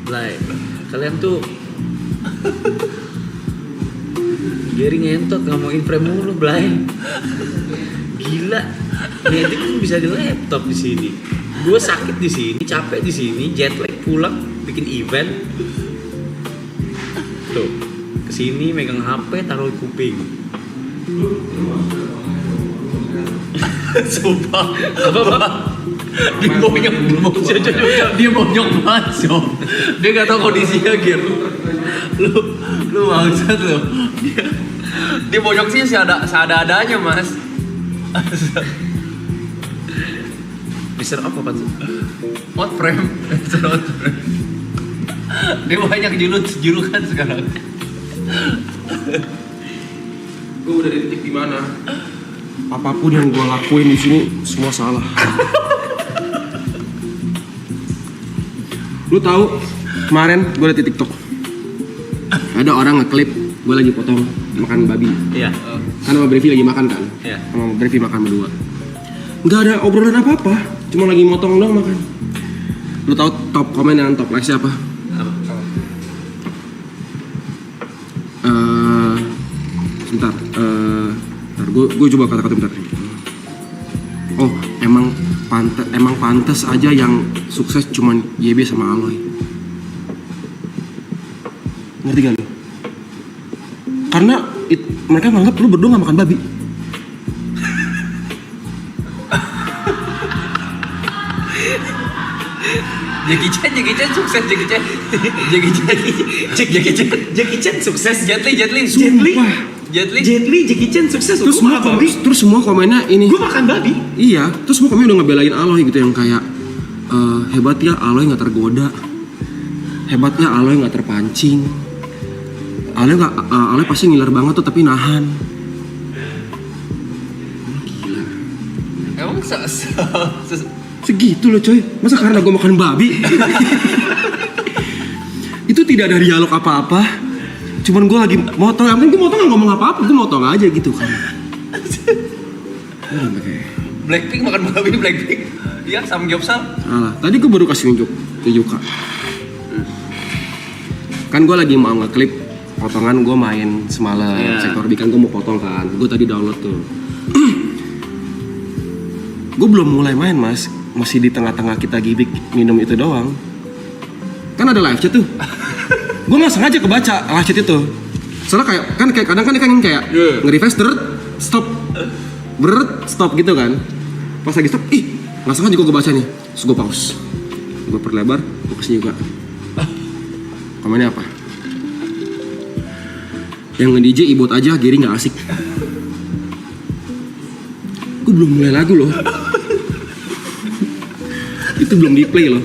Blay, kalian tuh Gary ngentot ngomongin frame mulu, Blay. Gila, ngedit kan bisa di laptop di sini. Gue sakit di sini, capek di sini, jet lag pulang bikin event. Tuh, kesini megang HP taruh di kuping. Sumpah. Apa? Dia bonyok banget, Sob. Dia gak tahu kondisinya, Gir. Lu bangsat lu. Dia bonyok sih seada-adanya, Mas. Mister apa kan? Hot frame. Hot frame. Dia banyak julukan sekarang. Gue udah di titik dimana apapun yang gue lakuin di sini semua salah. Lu tahu kemarin gue liat di TikTok ada orang ngeklip gue lagi potong makan babi. Iya. Kan sama Brevi lagi makan kan? Iya. Sama Brevi makan berdua. Nggak ada obrolan apa-apa, cuma lagi motong doang makan. Lu tahu top komen dan top like siapa? Bentar, gue coba kata-kata bentar. Oh, emang pantas aja yang sukses cuman YB sama Aloy. Ngerti gak lu? Karena mereka nganggap lu berdua gak makan babi. Jackie Chan sukses, Jackie Chan sukses, Jet Li. Jackie Chan sukses. Terus semua komennya ini. Gue makan babi. Iya, terus semua komen udah ngebelain Aloy gitu yang kayak hebat ya Aloy nggak tergoda, hebatnya Aloy nggak terpancing, Aloy pasti ngiler banget tuh tapi nahan. Gila. Emang Segitu loh coy, masa karena gue makan babi? Itu tidak ada dialog apa-apa, cuman gue lagi motong, yang penting gue motong gak ngomong apa-apa, gue motong aja gitu kan. Blackpink makan babi, Blackpink. Iya, Samgyeopsal. Salah, tadi gue baru kasih nunjuk ke Yuka. Kan gue lagi mau ngeklip potongan gue main semalam, sektor B kan gue mau potong kan, gue tadi download tuh. Gue belum mulai main mas, masih di tengah-tengah kita gibik minum itu doang. Kan ada live chat tuh. Gue nggak sengaja kebaca live chat itu. Soalnya kayak kadang kan kayak nge-refresh stop gitu kan. Pas lagi stop, nggak sengaja gue baca nih. Terus gue pause, gue perlebar, gue kesini juga. Komennya apa? Yang nge-DJ ibot aja, Gary nggak asik. Gue belum mulai lagu loh. Itu belum di play loh.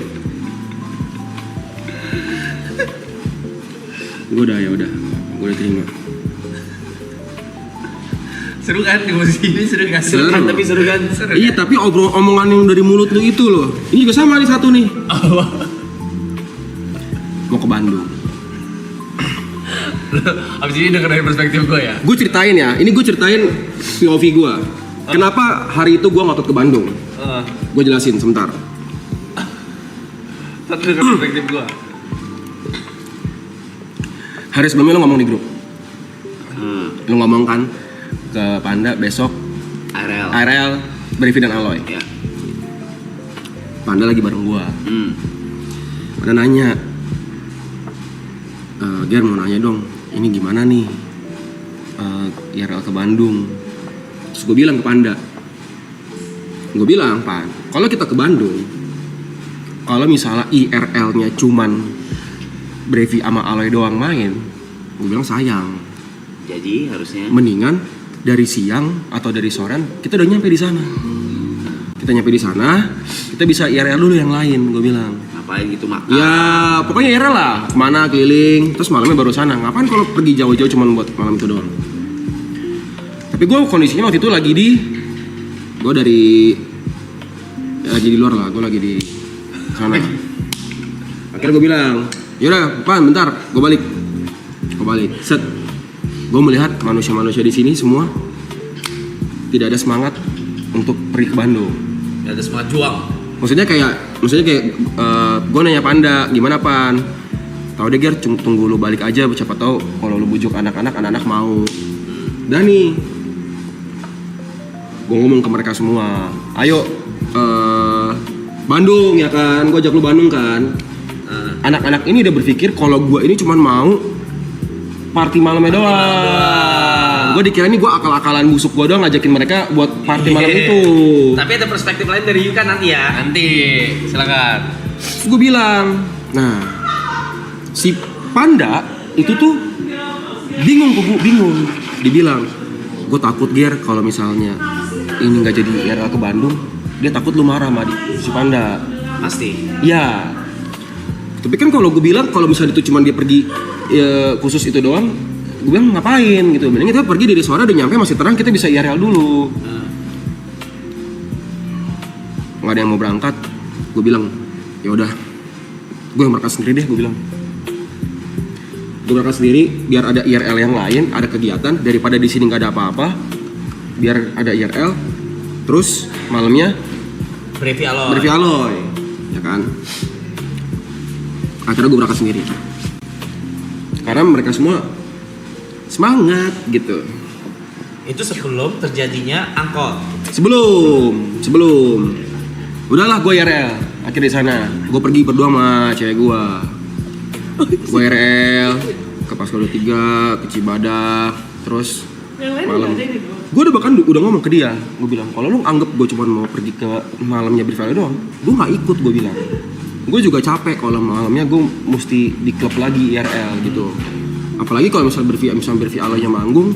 Gue udah terima. Seru kan di musik ini, seru kan? Seru kan? Iya, tapi omongan yang dari mulut lu itu loh. Ini juga sama nih satu nih. Mau ke Bandung. Abis ini denger dari perspektif gue ya. Gue ceritain ya. Ini gue ceritain POV gue. Kenapa hari itu gue ngotot ke Bandung? Gue jelasin sebentar. Tapi denger perspektif gue. Hari sebelumnya lo ngomong di grup. Lo ngomong kan ke Panda besok ARL, Brevi dan Aloy. Ya. Panda lagi bareng gue. Panda nanya, Ger mau nanya dong, ini gimana nih IRL ke Bandung? Terus gue bilang ke Panda, Pan, kalau kita ke Bandung, kalau misalnya IRL-nya cuman Brevi sama Aloy doang main, gue bilang sayang. Jadi harusnya Mendingan dari siang atau dari sorean kita udah nyampe di sana. Kita nyampe di sana, kita bisa IRL dulu yang lain, gue bilang. ngapain gitu makan? Ya pokoknya IRL lah, kemana keliling, terus malamnya baru sana. Ngapain kalau pergi jauh-jauh cuman buat malam itu doang? Tapi gue kondisinya waktu itu lagi di luar lah, gue lagi di sana. Akhirnya gue bilang, yaudah Pan bentar, gue balik. Set, gue melihat manusia-manusia di sini semua tidak ada semangat untuk pergi ke Bandung. Gak ada semangat juang. Maksudnya kayak gue nanya Panda, gimana Pan? Tahu deh Ger, tunggu lu balik aja, siapa tahu kalau lu bujuk anak-anak mau. Dan nih, gue ngomong ke mereka semua, ayo Bandung ya kan, gue ajak lu Bandung kan. Anak-anak ini udah berpikir kalau gue ini cuma mau party malamnya doang. Gue dikira ini gue akal-akalan busuk gue doang ngajakin mereka buat party malam itu. Tapi ada perspektif lain dari Yuka nanti ya. Nanti, silakan. Terus gue bilang, nah si Panda itu tuh bingung. Dibilang, gue takut Ger kalau misalnya ini nggak jadi IRL ke Bandung, dia takut lu marah sama si Panda. Pasti. Iya. Tapi kan kalau gue bilang kalau misalnya itu cuma dia pergi ya, khusus itu doang, gue bilang ngapain gitu. Mending kita pergi dari sore udah nyampe masih terang, kita bisa IRL dulu. Nggak ada yang mau berangkat, gue bilang ya udah, gue yang berangkat sendiri deh, gue bilang. Gue berangkat sendiri biar ada IRL yang lain, ada kegiatan daripada di sini nggak ada apa-apa. Biar ada IRL, terus malamnya Brevi Aloy, ya kan? Akhirnya gue berangkat sendiri. Karena mereka semua semangat gitu. Itu sebelum terjadinya angkot. Sebelum. Udahlah gue IRL. Akhirnya di sana, gue pergi berdua sama cewek gue. Gue IRL ke Pascal 23, ke Cibadak, terus malam. Gue udah ngomong ke dia, gue bilang kalau lu anggap gue cuma mau pergi ke malamnya Bervale doang, gue nggak ikut, gue bilang. Gue juga capek kalau malamnya gue mesti di klub lagi IRL gitu. Apalagi kalau misalnya Bervale manggung,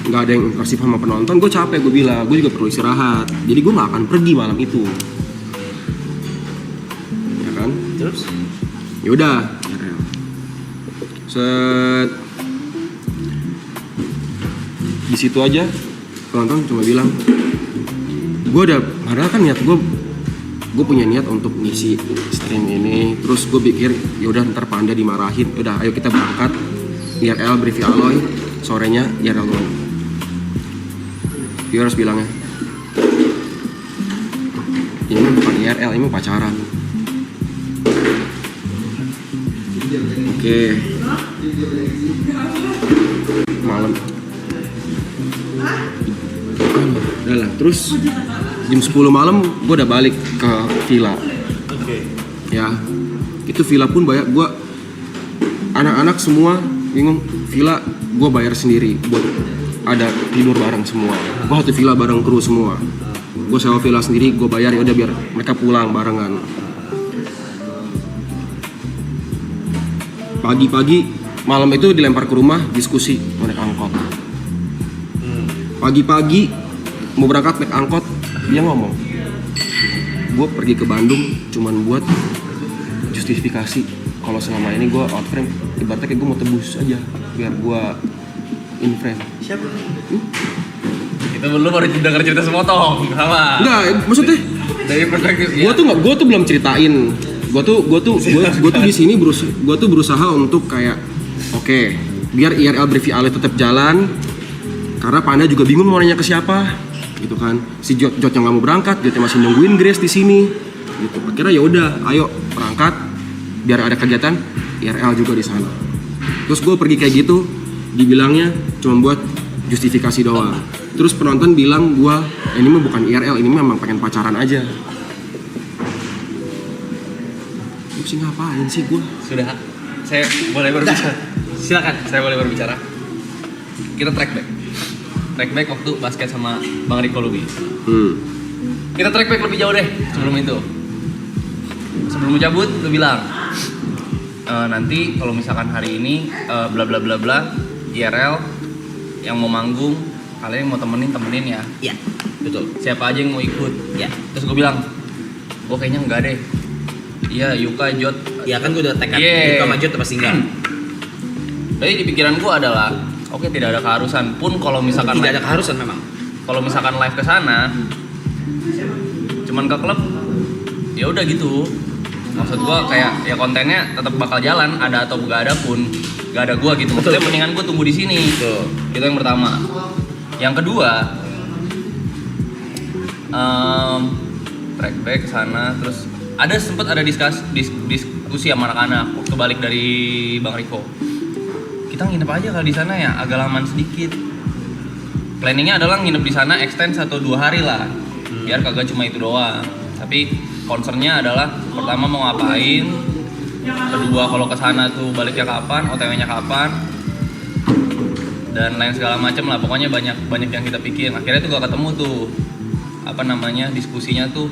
nggak ada yang interaksi sama penonton, gue capek, gue bilang. Gue juga perlu istirahat, jadi gue nggak akan pergi malam itu. Ya kan? Terus? Yaudah, IRL. Set. Di situ aja penonton cuma bilang, gue udah, padahal kan niat gue punya niat untuk ngisi stream ini. Terus gue pikir yaudah ntar Panda dimarahin, udah ayo kita berangkat IRL Brevi Aloy, sorenya IRL doang. Dia harus bilangnya, ini bukan IRL, ini pacaran. Oke. Malam. Udah lah, terus jam 10 malam gue udah balik ke villa. Oke. Ya, itu villa pun banyak gue, anak-anak semua bingung. Villa gue bayar sendiri buat ada tidur bareng semua. Gue satu villa bareng kru semua. Gue sewa villa sendiri, gue bayar, ya udah biar mereka pulang barengan. Pagi-pagi malam itu dilempar ke rumah, diskusi naik angkot. Pagi-pagi mau berangkat naik angkot, dia ngomong, gue pergi ke Bandung cuman buat justifikasi kalau selama ini gue out frame, ibaratnya kayak gue mau tebus aja biar gue in frame. Siapa? Itu lu baru denger cerita semotong, sama. Enggak, maksudnya Dari perspektif gue tuh belum ceritain. Gue tuh di sini berusaha untuk kayak oke, biar IRL Brevi Aloy tetap jalan. Karena Panda juga bingung mau nanya ke siapa, gitu kan. Si Jot yang nggak mau berangkat, Jotnya masih nungguin Grace di sini, gitu. Akhirnya ya udah, ayo berangkat, biar ada kegiatan IRL juga di sana. Terus gue pergi kayak gitu, dibilangnya cuma buat justifikasi doang. Terus penonton bilang gue, ini mah bukan IRL, ini memang pengen pacaran aja. Gue sih ngapain sih gue? Sudah, saya boleh berbicara. Silakan. Saya boleh berbicara. Kita track back waktu basket sama Bang Riko Lubi. Kita track back lebih jauh deh sebelum itu. Sebelum cabut lu bilang nanti kalau misalkan hari ini bla bla bla bla IRL yang mau manggung, kalian yang mau temenin ya. Iya, betul. Siapa aja yang mau ikut? Ya. Terus gue bilang, gue kayaknya enggak deh. Iya, Yuka, Jot. Ya kan gue udah tekad. Yeah. Yuka maju pasti enggak. Jadi di pikiran gue adalah, oke, tidak ada keharusan pun kalau misalkan Tidak ada keharusan memang. Kalau misalkan live ke sana, cuman ke klub, ya udah gitu. Maksud gua kayak ya kontennya tetap bakal jalan, ada atau gak ada pun, gak ada gua gitu. Maksudnya mendingan gua tunggu di sini. Itu yang pertama. Yang kedua, track back ke sana, terus sempat ada diskusi sama anak-anak waktu balik dari Bang Riko. Kita nginep aja kali di sana ya, agak laman sedikit. Planningnya adalah nginep di sana extend 1-2 hari lah, biar kagak cuma itu doang. Tapi concernnya adalah pertama mau ngapain, kedua kalau ke sana tuh baliknya kapan, OTW-nya kapan, dan lain segala macam lah. Pokoknya banyak yang kita pikirin. Akhirnya tuh gak ketemu tuh diskusinya tuh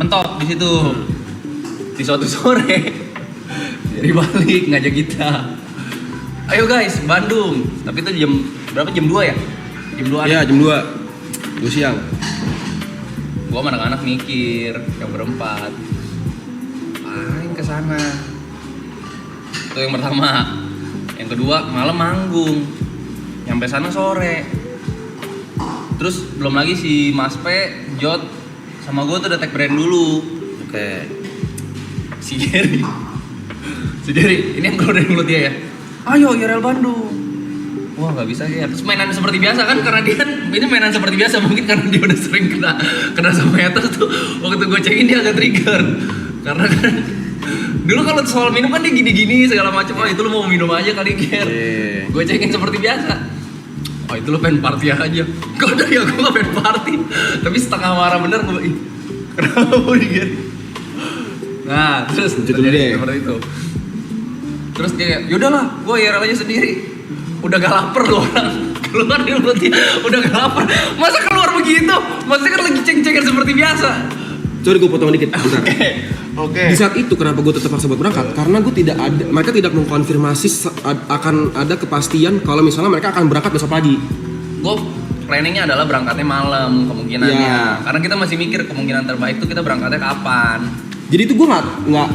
mentok di situ. Di suatu sore dari balik ngajak kita, ayo guys Bandung. Tapi itu jam berapa? Jam 2 ya? Jam 2. Iya, jam 2 siang. Gua sama anak-anak mikir yang berempat main ke sana. Itu yang pertama. Yang kedua, malam manggung. Nyampe sana sore. Terus belum lagi si Mas P, Jot sama gue tuh udah tag brand dulu. Oke. Si Jerry, ini yang keluar dari mulut dia ya. Ayo IRL Bandung. Wah nggak bisa ya. Terus mainan seperti biasa kan, karena dia kan ini mainan seperti biasa, mungkin karena dia udah sering kena sama haters tuh. Waktu gue cekin dia agak trigger. Karena kan dulu kalau soal minum kan dia gini-gini segala macam. Oh itu lu mau minum aja kali Ger. Gue cekin seperti biasa. Oh itu lu pengen party aja. Gak ada ya, gue gak pengen party. Tapi setengah marah bener gue. Kenapa Ger? Nah terus deh. seperti itu. Terus dia kayak, yaudahlah, gue IRL aja sendiri. Udah gak lapar loh orang. Keluar dia udah gak lapar. Masa keluar begitu? Maksudnya kan lagi ceng-cengan seperti biasa. Sorry gue potong dikit. Bentar. Oke. Di saat itu kenapa gue tetap maksa buat berangkat? Karena gue mereka tidak mengkonfirmasi akan ada kepastian kalau misalnya mereka akan berangkat besok pagi. Gue planningnya adalah berangkatnya malam kemungkinannya. Ya. Karena kita masih mikir kemungkinan terbaik tuh kita berangkatnya kapan. Jadi itu gue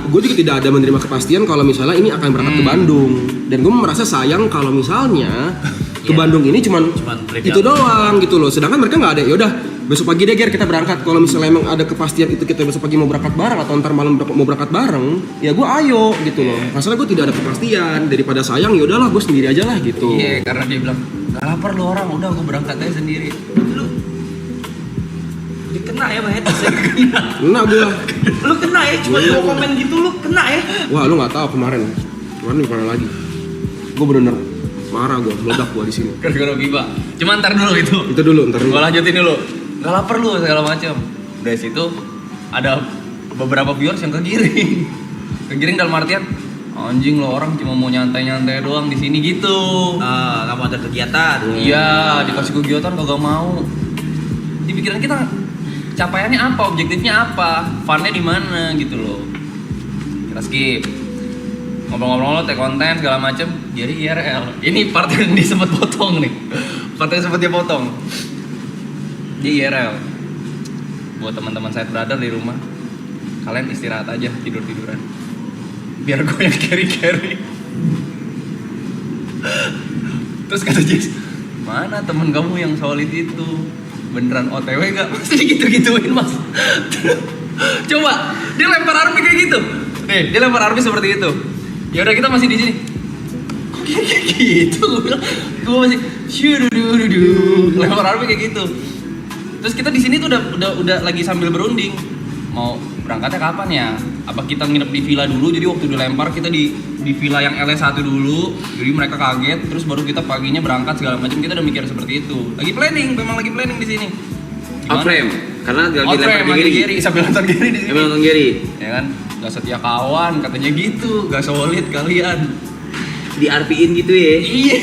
gue juga tidak ada menerima kepastian kalau misalnya ini akan berangkat ke Bandung. Dan gue merasa sayang kalau misalnya ke Bandung ini cuman itu doang gitu loh. Sedangkan mereka nggak ada. Yaudah besok pagi deh Ger kita berangkat. Kalau misalnya emang ada kepastian itu kita besok pagi mau berangkat bareng atau ntar malam mau berangkat bareng, ya gue ayo gitu loh. Masalah gue tidak ada kepastian, daripada sayang ya udahlah gue sendiri aja lah gitu. Iya, karena dia bilang gak lapar lu orang, udah gue berangkat aja sendiri. Lu dikena ya Mahet, Kena gue. Lu kena ya, cuma mau komen gitu lu kena ya. Wah lu nggak tahu kemarin gimana lagi. Gue bener-bener marah gue, meledak gue di sini. Gara-gara Biba. Cuma ntar dulu itu. Itu dulu, ntar dulu. Gue lanjutin dulu. Gak lapar lu segala macam. Dari situ ada beberapa viewers yang kegiring. Kegiring dalam artian anjing lo orang cuma mau nyantai-nyantai doang di sini gitu. Nggak mau ada kegiatan. Iya, dikasih kegiatan kagak mau. Di pikiran kita capaiannya apa, objektifnya apa, funnya di mana gitu loh. Kita skip. Ngobrol-ngobrol tag konten segala macem, jadi IRL. Ini part yang dia sempat potong nih. Part yang sempat dia potong. Di IRL. Buat teman-teman saya brother di rumah, kalian istirahat aja, tidur-tiduran. Biar gue yang carry. Terus kata Jess, mana temen kamu yang solid itu? Beneran OTW gak? Masih gitu-gituin mas. Coba, dia lempar army kayak gitu. Nih, dia lempar army seperti itu. Ya udah kita masih di sini. Kok kayak gitu? Gue masih lempar army kayak gitu. Terus kita di sini tuh udah lagi sambil berunding. Mau berangkatnya kapan ya? Apa kita nginep di villa dulu? Jadi waktu dilempar kita di villa yang LS1 dulu. Jadi mereka kaget. Terus baru kita paginya berangkat segala macam. Kita udah mikir seperti itu. Memang lagi planning di sini. Outframe, karena lagi lempar Gary sambil nonton Gary di sini. Sambil nonton Gary. Ya kan? Gak setia kawan katanya gitu. Gak solid kalian. Di RP-in gitu ya. Iya.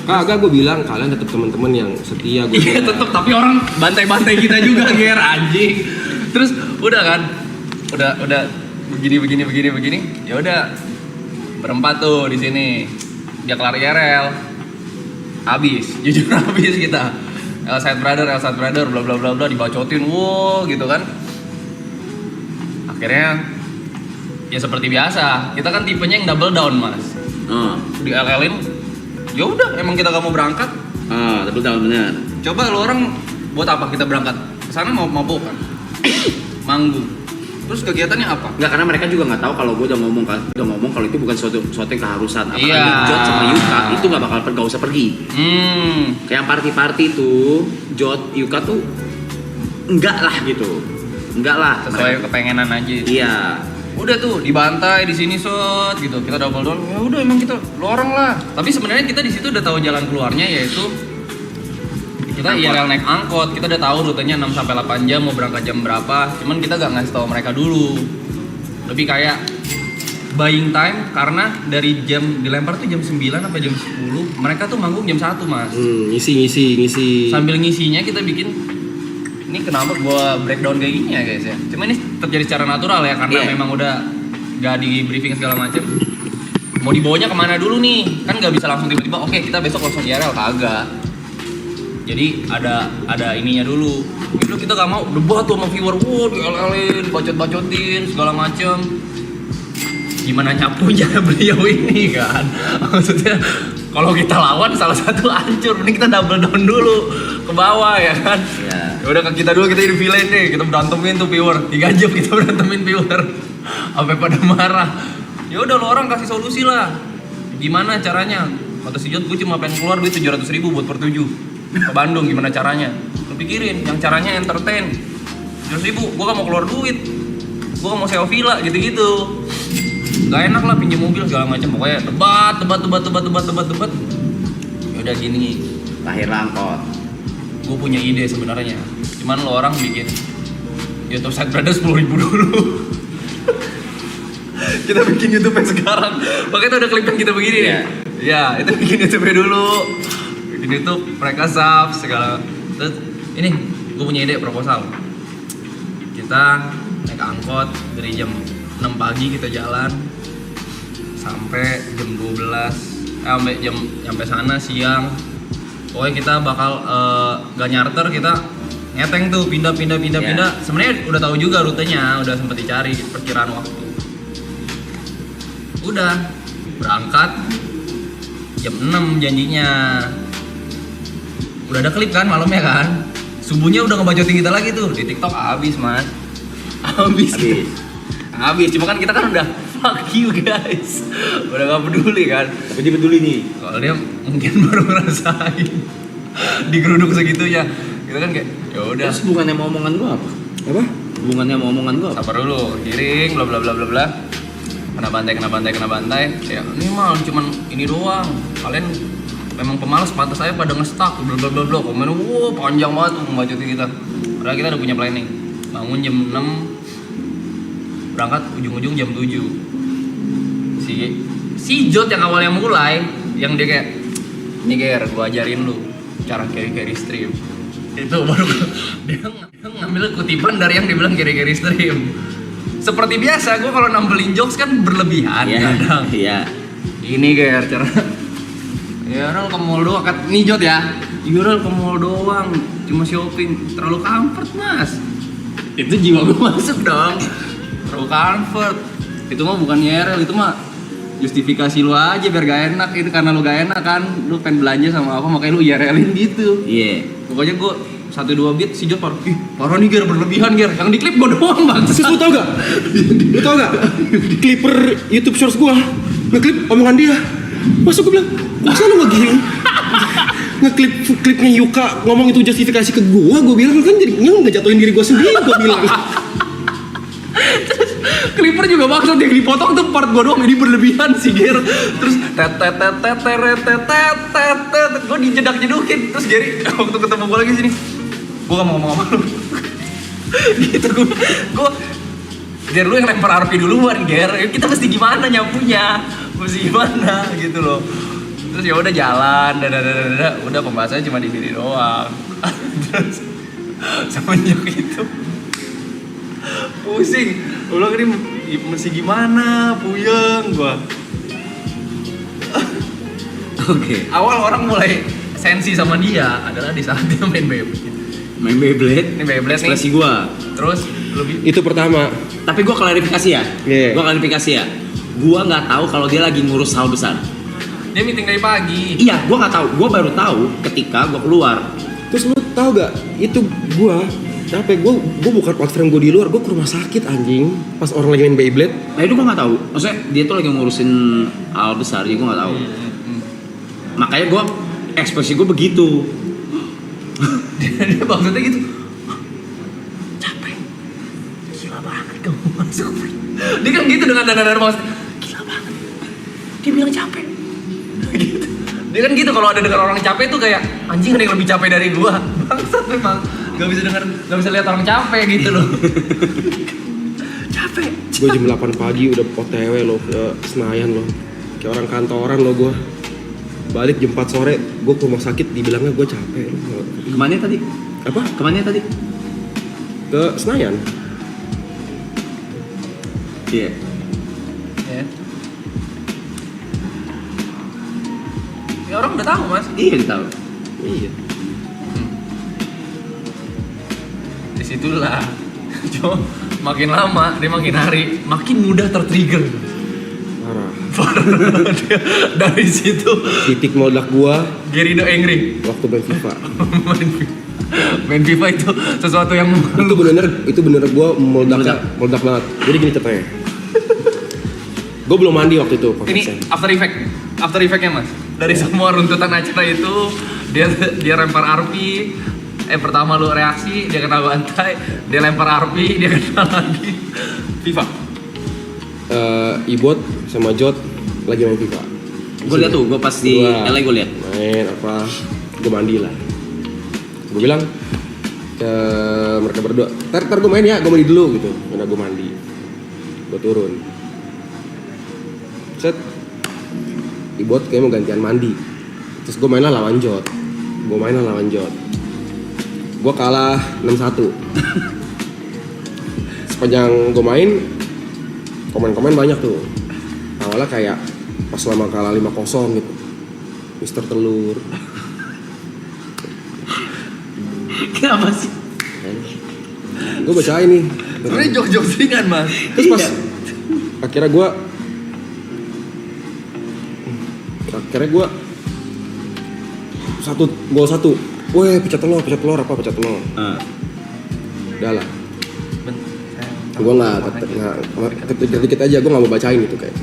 Kagak gue bilang kalian tetap teman-teman yang setia gue. Iya tetap, tapi orang bantai-bantai kita juga Ger anjing. Terus udah kan? Udah begini. Ya udah berempat tuh di sini. Dia kelar IRL. Habis, jujur habis kita. Elside brother, bla bla bla bla dibacotin, wow gitu kan. Akhirnya ya seperti biasa, kita kan tipenya yang double down mas. Di LL-in, ya udah emang kita gak mau berangkat. Double down bener. Coba lu orang buat apa kita berangkat? Kesana mau mabokan, manggung. Terus kegiatannya apa? Enggak, karena mereka juga nggak tahu kalau gue udah ngomong kalau itu bukan suatu yang keharusan. Apalagi Iya. Jot sama Yuka itu nggak usah pergi. Kayak party tuh Jot Yuka tuh enggak lah gitu. Enggak lah. Sesuai kepengenan aja. Iya. Udah tuh dibantai di sini shot gitu, kita double down, ya udah emang kita lorong lah. Tapi sebenarnya kita di situ udah tahu jalan keluarnya, yaitu kita IRL naik angkot. Kita udah tahu rutenya 6 sampai 8 jam, mau berangkat jam berapa. Cuman kita gak ngasih tahu mereka dulu. Lebih kayak buying time, karena dari jam dilempar tuh jam 9 sampai jam 10, mereka tuh manggung jam 1 mas. Ngisi. Sambil ngisinya kita bikin, ini kenapa gua breakdown kayak gini ya guys ya. Cuma ini terjadi secara natural ya, karena memang udah gak di briefing segala macem. Mau dibawanya kemana dulu nih? Kan gak bisa langsung tiba-tiba, oke kita besok langsung IRL, kagak. Jadi ada ininya dulu. Itu kita gak mau debat tuh sama viewer, di bacot-bacotin segala macem. Gimana nyapunya beliau ini kan? Maksudnya kalau kita lawan salah satu hancur, mending kita double down dulu ke bawah ya kan? Iya. Ya udah kita dulu, kita jadi villain deh, kita berantemin tuh viewer 3 jam kita berantemin viewer sampai pada marah. Ya udah lo orang kasih solusi lah, gimana caranya? Kata si Jod, gue cuma pengen keluar duit 700.000 buat per 7 ke Bandung, gimana caranya? Lo pikirin, yang caranya entertain 700.000, gue gak mau keluar duit, gue gak mau sewa villa gitu-gitu. Gak enak lah pinjam mobil segala macam, pokoknya debat. Ya udah gini, Lahir angkot. gue punya ide sebenarnya, cuman lo orang bikin YouTube side brother 10.000 dulu. Kita bikin YouTube sekarang, makanya itu udah klip kan kita begini nih. Ya itu bikin YouTube dulu, bikin YouTube, mereka sub segala. Terus ini gue punya ide proposal, kita naik angkot dari jam 6 pagi kita jalan sampai jam 12, sampai sana siang. Pokoknya kita bakal gak nyarter, kita ngeteng tuh pindah. Sebenarnya udah tahu juga rutenya, udah sempet dicari perkiraan waktu. Udah berangkat jam 6 janjinya. Udah ada klip kan malamnya kan. Subuhnya udah ngebacotin kita lagi tuh di TikTok, habis mas. Habis. Cuma kan kita kan udah fuck you guys, udah gak peduli kan. Tapi dia peduli nih. Kalau dia mungkin baru ngerasain digeruduk segitunya, kita kan kayak ya udah. Terus hubungannya sama omongan gua apa? Apa? Hubungannya sama omongan gua apa? Sabar dulu, giring, bla bla bla bla bla. Kena bantai. Ya ini mah cuman ini doang. Kalian memang pemalas, pantas saya pada nge-stuck bla bla bla. Komen panjang banget membacotin kita. Padahal kita udah punya planning. Bangun jam 6, berangkat ujung-ujung jam 7. Si Jod yang awalnya mulai, yang dia kayak, nih Ger, gua ajarin lu cara carry stream. Itu baru dia ngambil kutipan dari yang dibilang carry stream. Seperti biasa, gua kalau nampelin jokes kan berlebihan kadang. Iya. Ini Ger, cara ya orang ke mall doang, nih Jod ya. Yural ke mall doang, cuma shopping, terlalu comfort mas. Itu jiwa gua masuk dong. Terlalu comfort. Itu mah bukan YRL, itu mah justifikasi lu aja biar gak enak. Itu karena lu gak enak kan, lu pengen belanja sama apa makanya lu IRL-in gitu. Iya. Pokoknya gua 1-2 beat si Jod parah. Ih, parah nih Ger, berlebihan Ger. Yang di klip gua doang bang. Terus lu tau gak? Clipper YouTube Shorts gua ngeklip omongan dia. Masuk gua bilang, masa lu klipnya Yuka ngomong itu justifikasi ke gua bilang kan jadinya ngejatuhin diri gua sendiri, gua bilang. Clipper juga maksud yang dipotong tuh part gua doang, ini berlebihan sih Ger. Terus gua dijedak-jedukin. Terus Gary waktu ketemu gua lagi sini, gua gak mau ngomong sama lu. Gitu gua Ger, lu yang lempar RP duluan Ger. Kita mesti gimana nyapunya? Mesti gimana gitu loh. Terus ya udah jalan, udah pembahasannya cuma di sini doang. Terus semenjak itu pusing, ulang ini mesti gimana, puyeng gua. Oke. Awal orang mulai sensi sama dia adalah di saat dia main Beyblade. Main Beyblade. Ini Beyblade nih. Ekspresi gua. Terus lebih Itu pertama. Tapi gua klarifikasi ya. Iya. Gua klarifikasi ya. Gua nggak tahu kalau dia lagi ngurus hal besar. dia meeting dari pagi. Iya, gua nggak tahu. Gua baru tahu ketika gua keluar. Terus lu tau gak? Itu gua capek, gua bukan waktu gue di luar, gua ke rumah sakit anjing pas orang lagi main Beyblade. Nah itu gua nggak tahu. Maksudnya dia tuh lagi ngurusin hal besar, jadi gua nggak tahu. Makanya gua ekspresi gua begitu. Dia maksudnya gitu. Dia kan gitu dengan nada maksud. Gila banget. Dia bilang capek. Gitu. Dia kan gitu kalau ada dengar orang capek tuh kayak anjing ada yang lebih capek dari gua. Bangsat memang. Gak bisa lihat orang capek gitu loh. Capek. Gue jam 8 pagi udah OTW lo ke Senayan lo. Kayak orang kantoran lo gue. Balik jam 4 sore, gue ke rumah sakit dibilangnya gue capek. Kemana tadi? Apa? Kemana tadi? Ke Senayan. Iya. Ya. Ya orang udah tahu mas. Iya tahu. Iya. Disitulah. Cuma makin lama dia makin hari makin mudah tertrigger. Parah. Dia, dari situ Titik meledak gue Gerido angry. waktu main FIFA. main FIFA itu sesuatu yang itu bener gue meledak banget. Jadi gini ceritanya. Gue belum mandi waktu itu. ini after effectnya mas dari semua runtutan acara itu dia lempar arpi pertama lu reaksi dia kena bantai dia lempar arpi dia kena lagi FIFA. Ibot sama Jot lagi main FIFA. Gue liat tuh, gue pas di LA gue liat. Main apa? Gue mandi lah. Gue bilang ke mereka berdua, ntar gue main ya, gue mandi dulu gitu. Udah gue mandi, gue turun. Set, Ibot kayak mau gantian mandi. Terus gue main lah lawan Jot. Gue kalah 6-1. Sepanjang gue main, komen-komen banyak tuh. Awalnya kayak pas lama kalah 5-0 gitu. Mister Telur. Kenapa sih? Gue bacain nih. sebenarnya jok-jok ringan mas. Terus pas akhirnya gue gol satu. Weh, pecah telur. Udah lah. Gue nggak dikit aja, gue nggak mau bacain itu kayak.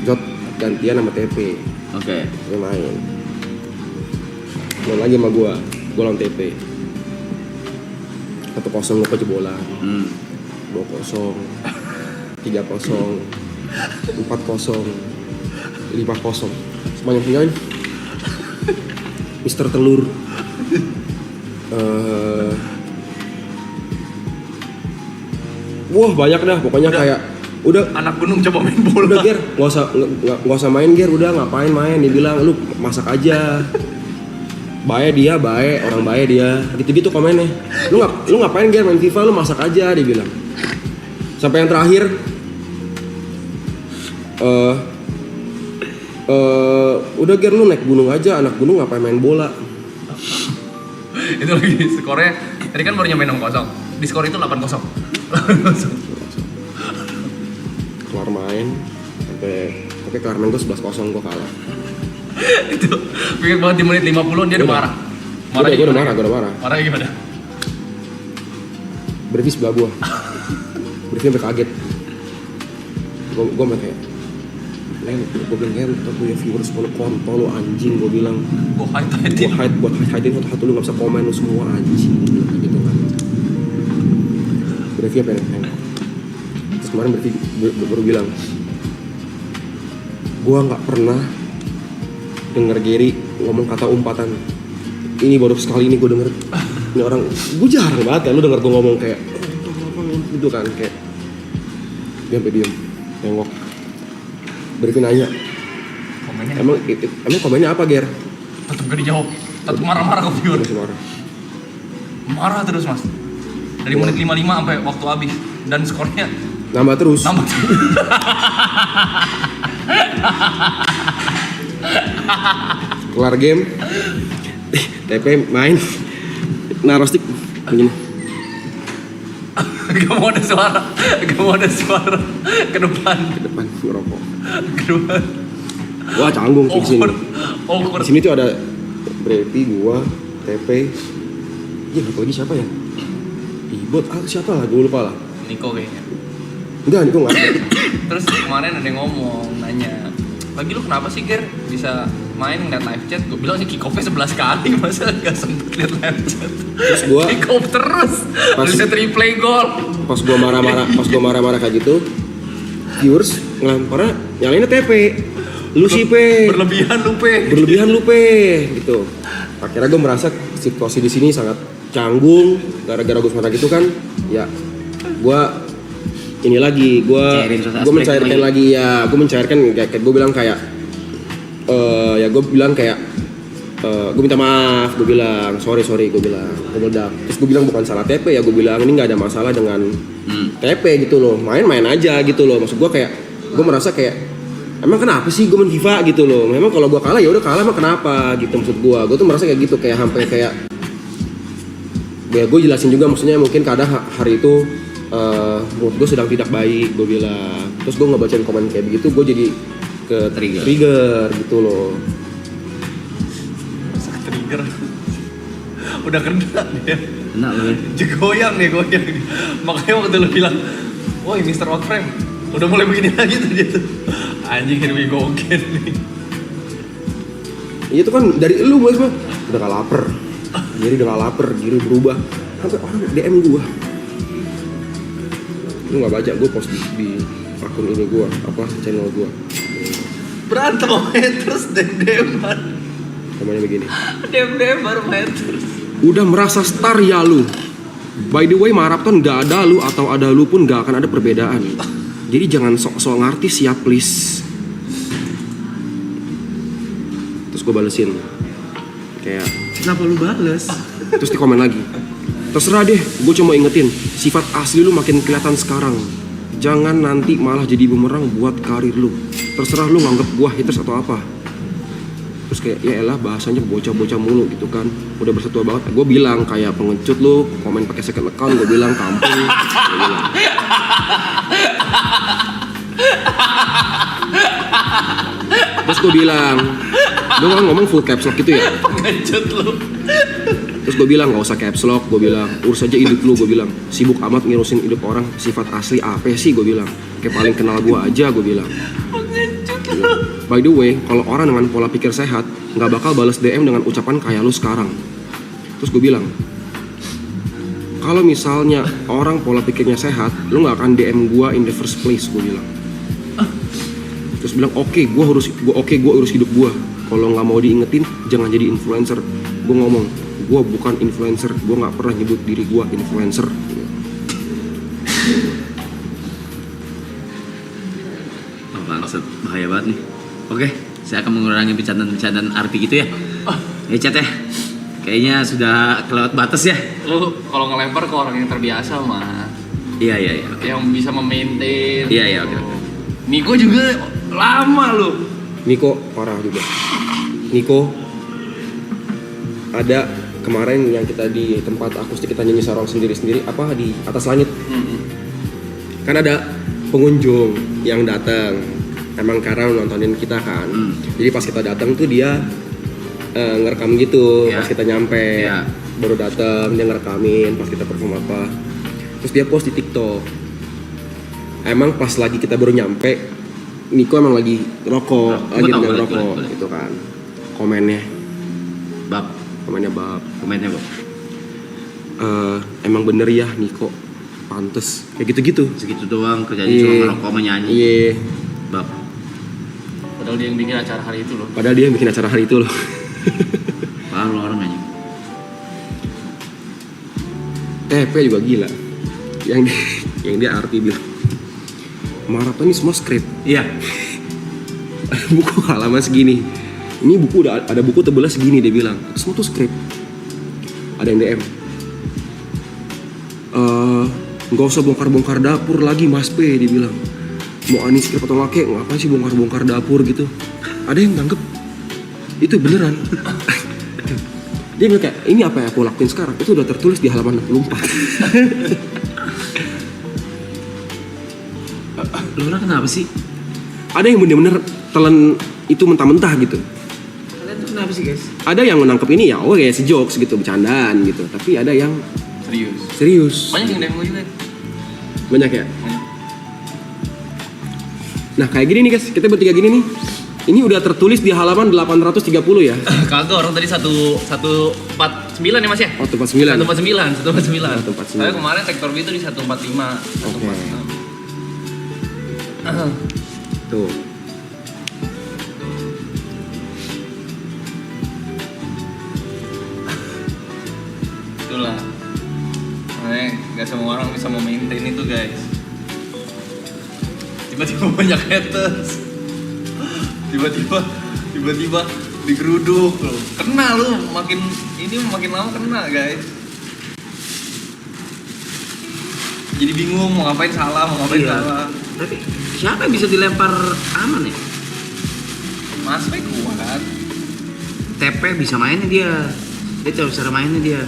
Jot gantian sama TP. Oke. Gue main lagi sama gue lawan TP. 1-0 gue kejebolan. 2-0 3-0 4-0 5-0 sepanjang pemain Mister Telur wah banyak dah pokoknya kayak udah Anak gunung coba main bola. udah Ger nggak usah main Ger udah ngapain main dia bilang lu masak aja baik orang baik dia gitu komennya lu ngapain Ger main FIFA lu masak aja dia bilang sampai yang terakhir udah Ger lu naik gunung aja anak gunung ngapain main bola. Itu lagi skornya tadi kan baru nyampe 6-0 di skor itu 8-0. Kelar main sampai kelar main gue 11-0 gue kalah. Itu pikir banget di menit 50 dia udah marah. Gue udah marah. Marahnya gimana? Berarti sebelah gue. Berarti sampai kaget. Gue sampai kayak gue bilang kan aku ya viewers mau kontol lu anjing gue bilang buat hide satu lu nggak bisa komen lu semua anjing gitu kan. Berarti apa ya? Terus kemarin berarti baru bilang gue nggak pernah denger Gary ngomong kata umpatan. Ini baru sekali ini gue denger. Ini orang, gue jarang banget ya lu denger gue ngomong kayak gitu kan kayak dia sampai diem nengok. Berarti nanya. Komennya Emang komennya apa Ger? tetep gak dijawab. Tetep marah-marah ke viewer. Masih marah. Marah terus mas. Dari menit 55 sampai waktu habis dan skornya Nambah terus. Kelar game. TP main. Naruh stick begini. Gak mau ada suara ke depan Ngerokok. ke depan. Wah canggung sih di sini. Awkward. Di sini tuh ada Brepi, gua, TP. Iya, satu lagi siapa ya? Ibot, siapa lah? Gue lupa lah. Niko kayaknya. Enggak, Niko nggak ada. Terus kemarin ada yang ngomong nanya, lagi lu kenapa sih Ger bisa main ngeliat live chat, gue bilang sih kick off-nya 11 kali, masa gak sempet liat live chat. Terus gua kick off terus, bisa replay gol. pas gua marah-marah kayak gitu, viewers ngelamparnya nyalainnya TP. Lu sih Pe. Berlebihan lu Pe gitu. Akhirnya gue merasa situasi di sini sangat canggung gara-gara gue semangat gitu kan. Ya gue ini lagi gue mencairkan lagi ya, gue mencairkan kayak gue bilang kayak gue minta maaf, gue bilang sorry gue bilang gue meledak. Terus gue bilang bukan salah TP ya, gue bilang ini nggak ada masalah dengan TP gitu loh, main aja gitu loh. Maksud gue kayak gue merasa kayak emang kenapa sih gue main FIFA gitu loh, memang kalau gue kalah ya udah kalah, emang kenapa gitu. Maksud gue tuh merasa kayak gitu, kayak sampai kayak ya gue jelasin juga, maksudnya mungkin kadang hari itu mood gue sedang tidak baik, gue bilang. Terus gue ngebacain komen kayak begitu, gue jadi ke trigger gitu loh. Trigger udah kena dia, Kena lu. goyang. Makanya waktu lu bilang, woi Mr. Outframe udah mulai begini lagi tuh dia tuh, anjing here we go again nih. Iya itu kan dari lu mulai semua udah gak lapar, Giri berubah sampai orang DM gua. Lu nggak baca gue post di akun ini gua, apa channel gua. Berantem main terus DM-an. Namanya begini. DM baru main terus. Udah merasa star ya lu. By the way, maraton gak ada lu atau ada lu pun gak akan ada perbedaan. Jadi jangan sok-sok ngartis ya please. Terus gue balesin kayak, Kenapa lu bales? terus di komen lagi, terserah deh, gue cuma ingetin sifat asli lu makin kelihatan sekarang. Jangan nanti malah jadi bumerang buat karir lu. Terserah lu nganggep gue haters atau apa. Terus kayak ya elah bahasanya bocah-bocah mulu gitu kan, udah bersetua banget. Gue bilang kayak pengecut lu, komen pakai second account, gue bilang kampung. Gua bilang. Terus gue bilang, gue kan ngomong full caps lock gitu ya. Pengecut lu. Terus gue bilang gak usah caps lock, gue bilang urus aja hidup lu, gue bilang sibuk amat ngurusin hidup orang, sifat asli apa sih, gue bilang kayak paling kenal gue aja, gue bilang. By the way, kalau orang dengan pola pikir sehat nggak bakal balas DM dengan ucapan kayak lu sekarang. Terus gue bilang, kalau misalnya orang pola pikirnya sehat, lu nggak akan DM gue in the first place, gue bilang. Terus bilang oke, gue urus hidup gue. Kalau nggak mau diingetin, jangan jadi influencer. Gue ngomong, gue bukan influencer, gue nggak pernah nyebut diri gue influencer. Bangsat, bahaya banget nih. Oke, saya akan mengurangi bercandaan arti gitu ya. Ya chat ya. Kayaknya sudah kelewat batas ya. Lu kalau ngelempar ke orang yang terbiasa mah. Iya. Yang bisa memaintain. Iya, oke. Niko juga lama lu. Niko parah juga. Niko ada kemarin yang kita di tempat akustik kita nyanyi sarong sendiri-sendiri apa di atas langit. Kan ada pengunjung yang datang. Emang karena nontonin kita kan. Jadi pas kita datang tuh dia ngerekam gitu. Yeah. Pas kita nyampe baru datang dia ngerekamin pas kita perform apa. Terus dia post di TikTok. Emang pas lagi kita baru nyampe, Niko emang lagi rokok, lagi nggak rokok gitu kan. Komennya bab. Emang bener ya Niko, pantes kayak gitu-gitu. Segitu doang kerjanya cuma ngerokok sama nyanyi. Iya. Bab. Padahal dia yang bikin acara hari itu loh. Paham lo orang nyanyi. TP juga gila. Yang dia arti bilang maraton ini semua skrip. Iya. Buku halaman segini. Ini buku udah ada buku tebelnya segini dia bilang. Semua tuh skrip. Ada yang DM. Nggak usah bongkar-bongkar dapur lagi Mas P, dia bilang. Mau ani skrip atau ngake, ngapain sih bongkar-bongkar dapur gitu. Ada yang nganggep itu beneran. Dia bilang kayak, ini apa yang aku lakuin sekarang? Itu udah tertulis di halaman 64. Lu orang kenapa sih? Ada yang bener-bener telan itu mentah-mentah gitu. Kalian tuh kenapa sih guys? Ada yang menangkap ini ya, oh kayak sejokes gitu, bercandaan gitu. Tapi ada yang serius. Banyak yang DM gue juga. Banyak ya? Nah kayak gini nih guys, kita bertiga gini nih. Ini udah tertulis di halaman 830 ya? Kagak, orang tadi 149 ya Mas ya? Oh, 149. 149. 149. Saya kemarin sektor B itu di 145, 146. Tuh. Itulah. Makanya nggak semua orang bisa memaintain itu guys. Tiba-tiba banyak haters. Tiba-tiba digeruduk loh. Kena lu, makin lama kena guys. Jadi bingung mau ngapain salah, mau ngapain Iya. salah. Tapi siapa yang bisa dilempar aman ya? Mas Pe kuat. TP bisa mainnya dia. Dia tahu cara mainnya dia.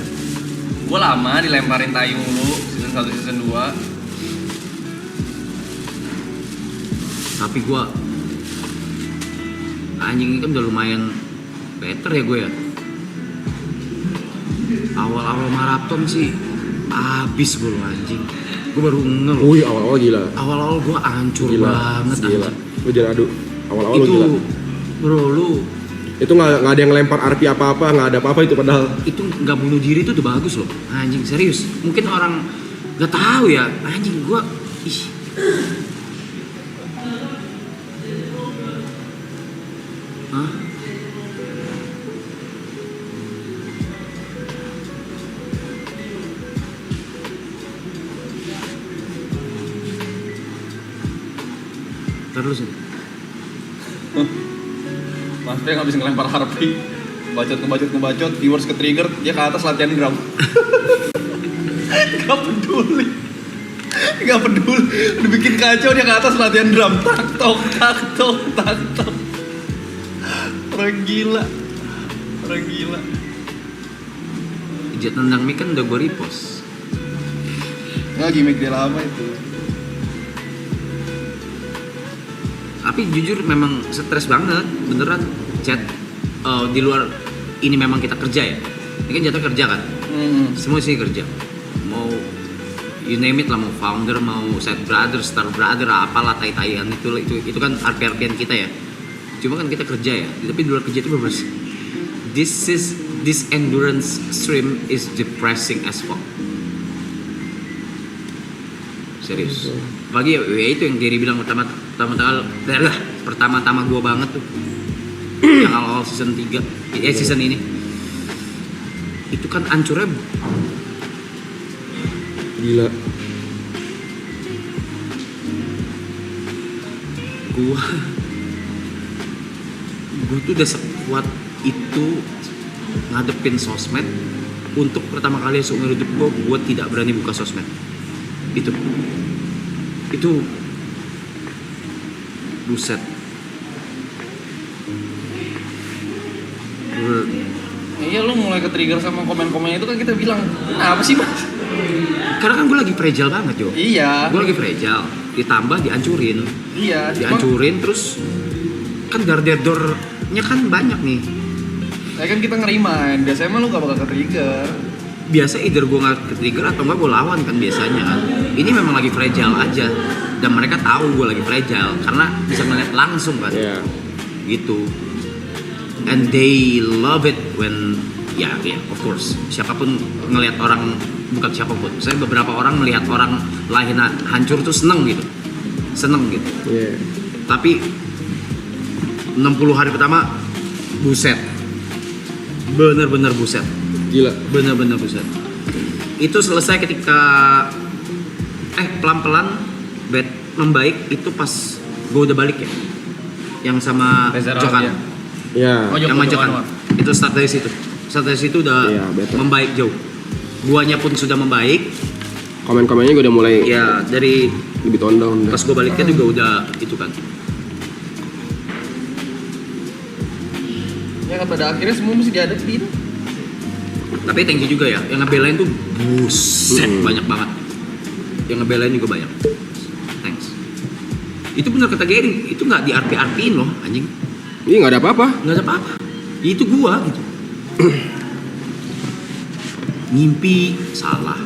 Gue lama dilemparin tayu mulu season 1 season 2. Tapi gua anjing ini kan udah lumayan better ya gue ya. Awal-awal maraton sih abis gue loh anjing. Gue baru ngel. Wih, awal-awal gila. Awal-awal gue hancur Gila. banget Gila. anjing. Lu jangan adu. Awal-awal lu Itu gila. bro lu Itu nggak ada yang lempar RP apa-apa, nggak ada apa-apa itu padahal. itu nggak bunuh diri itu udah bagus loh anjing, serius. Mungkin orang nggak tahu ya anjing gue ih. Hah? Terus Mas Pe habis ngelempar harpi. Ngebacot, viewers ke trigger, dia ke atas latihan drum. Gak peduli. Udah bikin kacau, dia ke atas latihan drum. Tak tok. Orang gila. ijat nendang mic kan udah gue repost. Nggak, gimmick dia lama itu. Tapi jujur memang stres banget beneran chat. Di luar ini memang kita kerja ya, ini kan jatuh kerja kan, semua sih kerja, mau you name it lah, mau founder, mau side brother, star brother, apalah tai-taian itu kan RP-RPan kita ya. Cuma kan kita kerja ya, tapi di luar kerja itu bener. This endurance stream is depressing as fuck. Serius. Apalagi ya itu yang Gary bilang pertama-tama gue banget tuh. Yang awal season 3, season ini. Itu kan hancurnya Gila. Gue tuh udah sekuat itu ngadepin sosmed. Untuk pertama kali seumur hidup gue tidak berani buka sosmed. Itu buset. Iya, lu mulai ke trigger sama komen-komen itu kan kita bilang, apa sih Mas? Karena kan gue lagi fragile banget Jo. Iya. Gue lagi fragile, ditambah dihancurin. Iya. Dihancurin terus kan garder-dornya kan banyak nih. Kan kita ngerimain, biasanya mah lu gak bakal ke trigger. Biasa either gue gak ke trigger atau gak gue lawan kan biasanya kan. Ini memang lagi fragile aja. Dan mereka tahu gue lagi fragile karena bisa ngeliat langsung kan. Iya. Gitu. And they love it when ya of course siapapun ngelihat orang, bukan siapapun, saya beberapa orang melihat orang lain hancur tuh seneng gitu. Iya. Tapi 60 hari pertama buset, bener-bener buset, Gila. bener-bener buset. Itu selesai ketika pelan-pelan membaik itu pas gue udah balik ya, yang sama Reza Jokan. Radian. Iya. Oh, Yang Joko manjakan Anwar. itu start dari situ udah Iya, betul. membaik jauh. Guanya pun sudah membaik Komen-komennya gue udah mulai ya, dari lebih tone down. pas gue baliknya juga udah itu kan. Ya kan pada akhirnya semua mesti dihadapin. Tapi thank you juga ya, yang ngebelain tuh buset banyak banget. Yang ngebelain juga banyak. Thanks. Itu bener kata Gary, itu nggak di RP-RPin loh anjing. Iya, nggak ada apa-apa. Nggak ada apa-apa. Itu gua gitu. Ngimpi salah,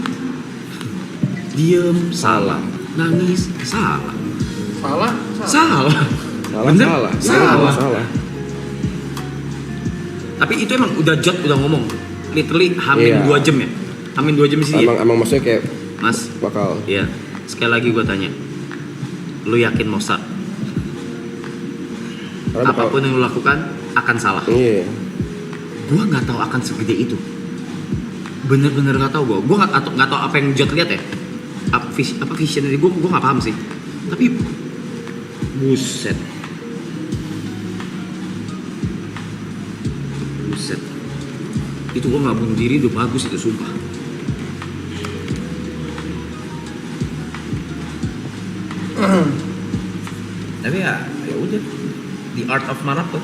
diem salah, nangis salah, Salah. salah. Bener? Salah. Tapi itu emang udah Jot udah ngomong. Literally hamin Iya. 2 jam ya. Hamin 2 jam di sini. Emang maksudnya kayak Mas, bakal. iya. Sekali lagi gua tanya. Lu yakin Mozart? Karena bakal- Apapun yang lu lakukan akan salah. Iya. Gua nggak tahu akan segede itu. Bener-bener nggak tahu gua nggak tahu apa yang Jot lihat ya. Apa vision dari gua nggak paham sih. Tapi buset. Itu gua nggak bunuh diri udah bagus itu sumpah. Tapi ya udah, the art of marathon.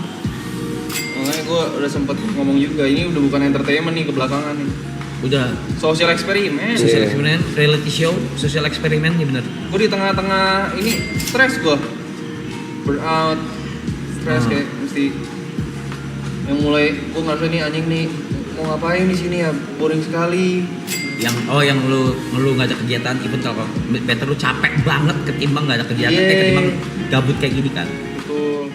Makanya gue udah sempet ngomong juga, ini udah bukan entertainment nih ke belakangan nih. Udah Social eksperimen. social eksperimen, reality show, social eksperimen ya bener. Gue di tengah-tengah ini stres gue. Burnout. Stres kayak mesti yang mulai gue ngerasa nih anjing nih mau ngapain di sini ya, boring sekali. Yang lu nggak ada kegiatan, even kalau better lu capek banget ketimbang nggak ada kegiatan, Yeah. ketimbang gabut kayak gini kan. Betul.